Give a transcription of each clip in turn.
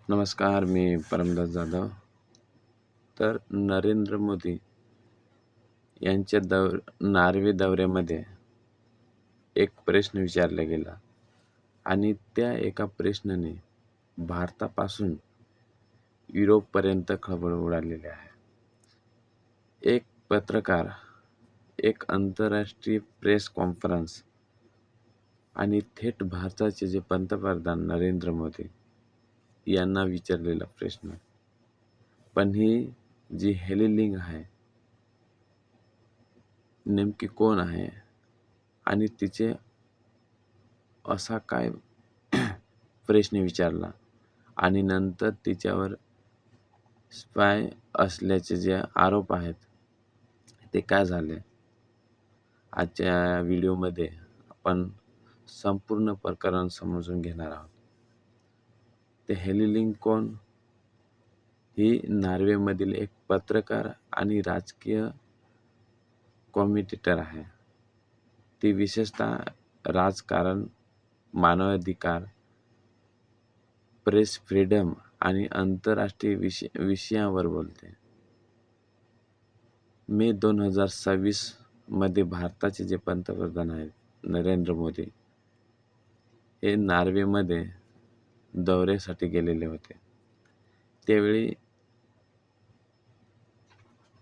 नमस्कार, मी परमदास जाधव. तर नरेंद्र मोदी यांच्या नॉर्वे दौऱ्यामध्ये एक प्रश्न विचारला गेला आणि त्या एका प्रश्नाने भारतापासून युरोपपर्यंत खळबळ उडालेली आहे. एक पत्रकार, एक आंतरराष्ट्रीय प्रेस कॉन्फरन्स आणि थेट भारताचे जे पंतप्रधान नरेंद्र मोदी यांना विचारलेला प्रश्न. पण ही जी हेली लिंग आहे नेमकी कोण आहे आणि तिचे असा काय प्रश्न विचारला आणि नंतर तिच्यावर स्पाय असल्याचे जे आरोप आहेत ते काय झाले. आजच्या व्हिडिओमध्ये आपण संपूर्ण प्रकरण समजून घेणार आहोत. ते हेली लिंग कोण? ही नॉर्वेमधील एक पत्रकार आणि राजकीय कॉमेंटेटर आहे. ती विशेषतः राजकारण, मानवाधिकार, प्रेस फ्रीडम आणि आंतरराष्ट्रीय विषयावर बोलते. मे 2026 मध्ये भारताचे जे पंतप्रधान आहेत नरेंद्र मोदी हे नॉर्वेमध्ये दौऱ्यासाठी गेलेले होते. त्यावेळी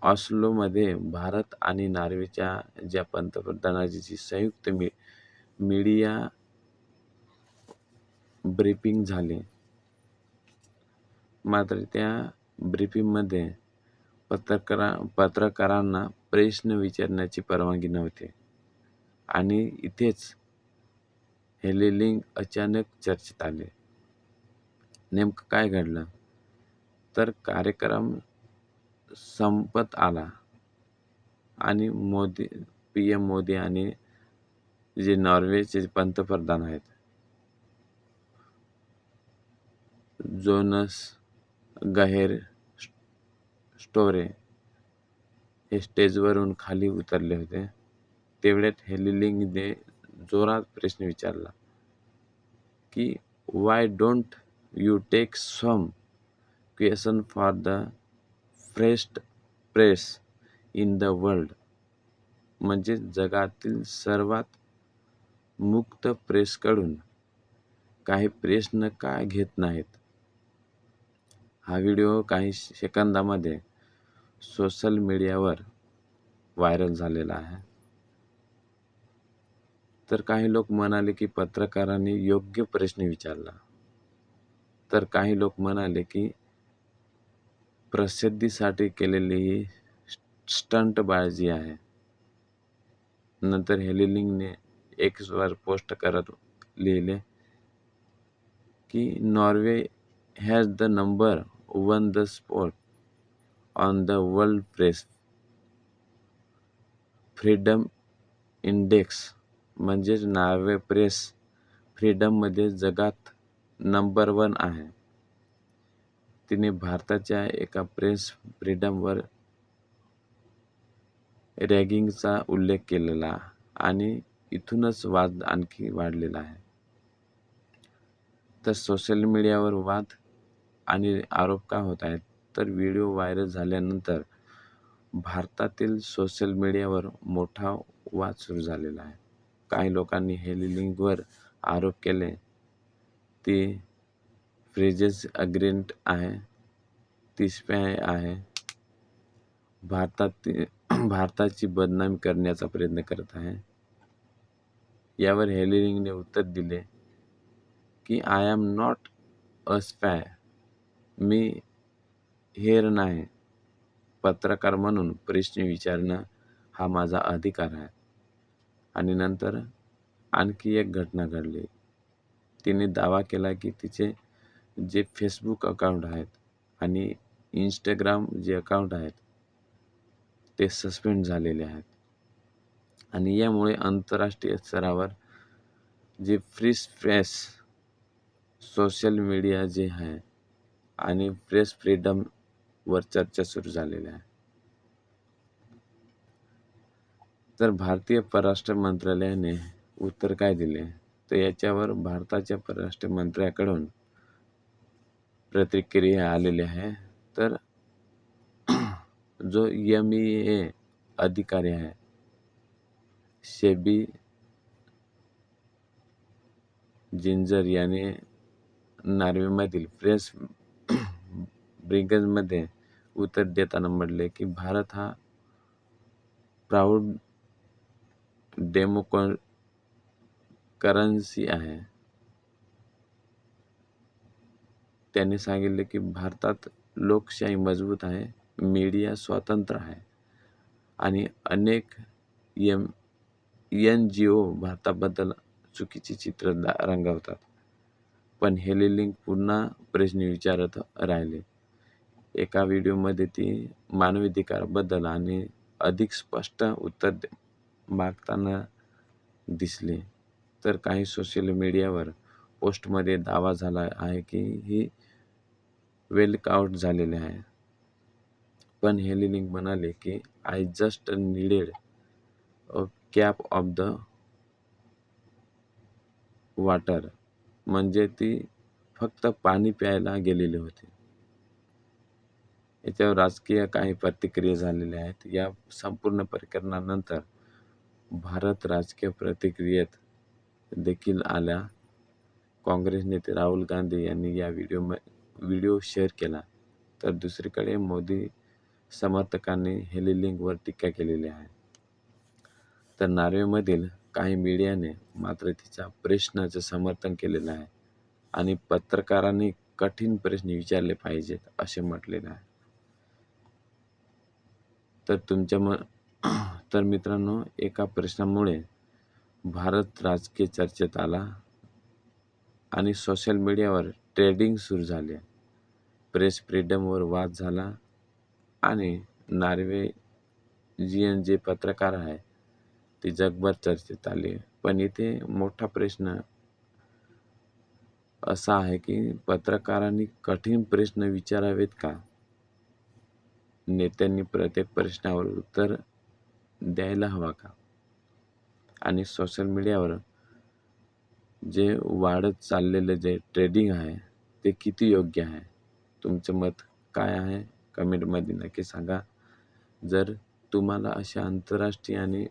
ऑस्लोमध्ये भारत आणि नॉर्वेच्या ज्या पंतप्रधानांची जी संयुक्त मीडिया ब्रीफिंग झाली. मात्र त्या ब्रीफिंगमध्ये पत्रकारांना प्रश्न विचारण्याची परवानगी नव्हती आणि इथेच हेली लिंग अचानक चर्चेत आले. नेमकं काय घडलं? तर कार्यक्रम संपत आला आणि पीएम मोदी आणि जे नॉर्वेचे पंतप्रधान आहेत जोनास गाहेर स्टोरे हे स्टेजवरून खाली उतरले होते. तेवढ्यात हेली लिंगने जोरात प्रश्न विचारला की why don't you take some question for the freest press in the world. म्हणजे जगातील सर्वात मुक्त प्रेसकडून काही प्रश्न का घेत नाहीत. हा व्हिडिओ काही सेकंदामध्ये सोशल मीडियावर व्हायरल झालेला आहे. तर काही लोक म्हणाले की पत्रकारांनी योग्य प्रश्न विचारला, तर काही लोक म्हणाले की प्रसिद्धीसाठी केलेली ही स्टंटबाजी आहे. नंतर हेली लिंगने एक्सवर पोस्ट करत लिहिले की Norway has the number 1 the spot on the world press freedom index. म्हणजेच नॉर्वे प्रेस फ्रीडममध्ये जगात नंबर 1 आहे. तिने भारताच्या एका प्रेस फ्रीडमवर रॅगिंगचा उल्लेख केलेला आणि इथूनच वाद आणखी वाढलेला आहे. तर सोशल मीडियावर वाद आणि आरोप का होत आहेत? तर व्हिडिओ व्हायरल झाल्यानंतर भारतातील सोशल मीडियावर मोठा वाद सुरू झालेला आहे. काही लोकांनी हेली लिंगवर आरोप केले ती फ्रेजेस अग्रेंट आहे, ती स्पाय आहे, भारताची बदनामी करण्याचा प्रयत्न करत आहे. यावर हेली लिंगने उत्तर दिले की I am not a spy. मी हेर नाही. पत्रकार म्हणून प्रश्न विचारणं हा माझा अधिकार आहे. आणि नंतर आणखी एक घटना घडली. तिने दावा केला की तिचे जे फेसबुक अकाउंट आहेत आणि इंस्टाग्राम जे अकाउंट आहेत ते सस्पेंड झालेले आहेत आणि यामुळे आंतरराष्ट्रीय स्तरावर जे फ्री प्रेस, सोशल मीडिया जे आहे आणि प्रेस फ्रीडमवर चर्चा सुरू झालेली आहे. तर भारतीय परराष्ट्र मंत्रालयाने उत्तर काय दिले? तर याच्यावर भारताच्या परराष्ट्र मंत्र्याकडून प्रतिक्रिया आलेल्या आहे. तर जो MEA अधिकारी आहे, शेबी जिंजर याने नॉर्वेमधील प्रेस ब्रिगेडमध्ये उत्तर देताना म्हटले की भारत हा प्राऊड डेमोक्रसी आहे. त्यांनी सांगितले की भारतात लोकशाही मजबूत आहे, मीडिया स्वतंत्र आहे आणि अनेक NGO भारताबद्दल चुकीचे चित्र रंगवतात. पण हेलिलिंग पुन्हा प्रश्न विचारत राहिले. एका व्हिडिओमध्ये ती मानवाधिकाराबद्दल आणि अधिक स्पष्ट उत्तर मागताना दिसले. तर काही सोशल मीडियावर पोस्टमध्ये दावा झाला आहे की ही वेलआउट झालेले आहे. पण हेलिलिंग म्हणाले की I just needed a cap of the water, म्हणजे ती फक्त पाणी प्यायला गेलेली होती. याच्यावर राजकीय काही प्रतिक्रिया झालेल्या आहेत. या संपूर्ण प्रकरणानंतर भारत राजकीय प्रतिक्रियेत देखील आल्या. काँग्रेस नेते राहुल गांधी यांनी या व्हिडिओ शेअर केला. तर दुसरीकडे मोदी समर्थकांनी हेलिलिंगवर टीका केलेली आहे. तर नॉर्वेमधील काही मीडियाने मात्र तिच्या प्रश्नाचं समर्थन केलेलं आहे आणि पत्रकारांनी कठीण प्रश्न विचारले पाहिजेत असे म्हटलेले आहे. तर मित्रांनो, एका प्रश्नामुळे भारत राजकीय चर्चेत आला आणि सोशल मीडियावर ट्रेडिंग सुरू झाले. प्रेस फ्रीडमवर वाद झाला आणि नॉर्वेजियन जे पत्रकार आहे ते जगभर चर्चेत आले. पण इथे मोठा प्रश्न असा आहे की पत्रकारांनी कठीण प्रश्न विचारावेत का? नेत्यांनी प्रत्येक प्रश्नावर उत्तर द्यायला हवा का? आणि सोशल मीडियावर जे वाढत चाललेलं जे ट्रेडिंग आहे ते किती योग्य आहे? तुमचं मत काय आहे? कमेंटमध्ये नक्की सांगा. जर तुम्हाला अशा आंतरराष्ट्रीय आणि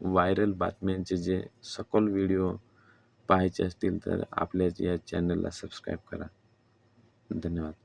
व्हायरल बातम्यांचे जे सखोल व्हिडिओ पाहायचे असतील तर आपल्या या चॅनलला सबस्क्राईब करा. धन्यवाद.